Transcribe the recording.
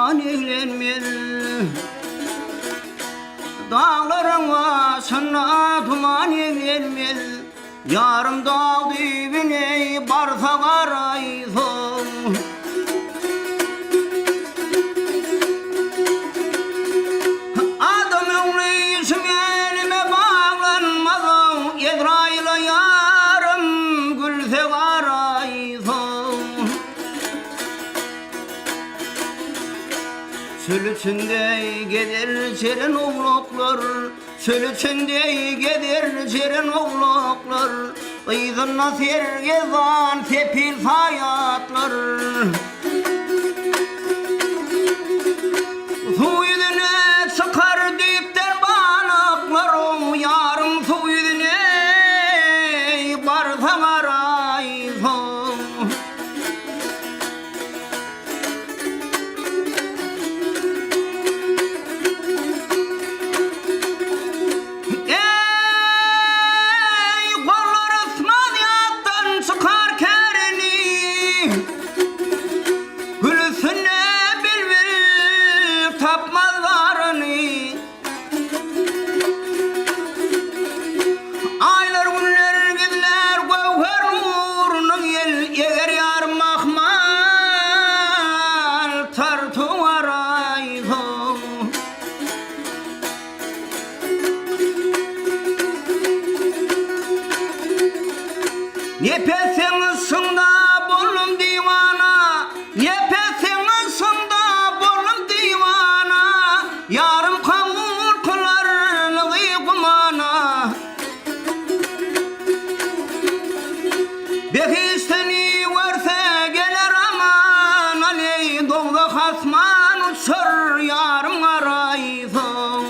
duman eylenmez. Dağların başına duman eylenmez. Yarım dağ dibine barsa karayson. Adamın reisim elime bağlanmaz. Yedrayla yarım gülse karayson. Çöl içinde gider serin oğlaklar, çöl içinde gider serin oğlaklar. Kıyızına sergezan tepil hayatlar. Su yüzüne çıkar dipten balıklar, yarım su yüzüne barsa karayson. Aylar günler giller gövher uğrunun yeger yarım mahmal tartuvar ayson. Nefesiniz sında bolum divana, nefesiniz sında bolum divana. Yarım kavul kılarını kumana. Bekisteni varsa gelir aman Ali, doğda hasman uçur yarım arayson.